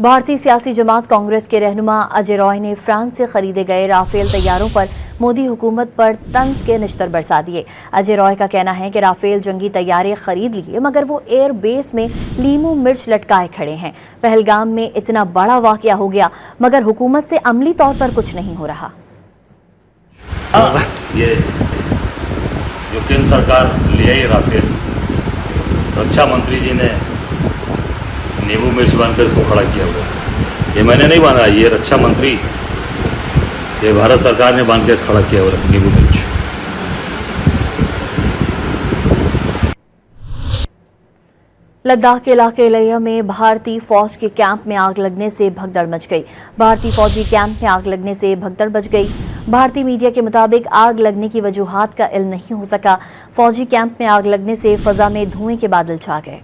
भारतीय सियासी जमात कांग्रेस के रहनुमा अजय रॉय ने फ्रांस से खरीदे गए राफेल तैयारों पर मोदी हुकूमत पर तंज के निश्तर बरसा दिए। अजय रॉय का कहना है कि राफेल जंगी तैयारे खरीद लिए मगर वो एयर बेस में लीमू मिर्च लटकाए खड़े हैं। पहलगाम में इतना बड़ा वाकया हो गया मगर हुकूमत से अमली तौर पर कुछ नहीं हो रहा। ये जो केंद्र सरकार ले आई राफेल, रक्षा मंत्री जी ने नींबू मिर्च बांधकर इसको खड़ा किया हुआ। ये मैंने नहीं बांधा, ये रक्षा मंत्री, ये भारत सरकार ने बांध के खड़ा किया हुआ नींबू मिर्च। लद्दाख के इलाके लिया में भारतीय फौज के कैंप में आग लगने से भगदड़ मच गई। भारतीय फौजी कैंप में आग लगने से भगदड़ मच गई। भारतीय मीडिया के मुताबिक आग लगने की वजूहात का इल्म नहीं हो सका। फौजी कैंप में आग लगने से फजा में धुएं के बादल छा गए।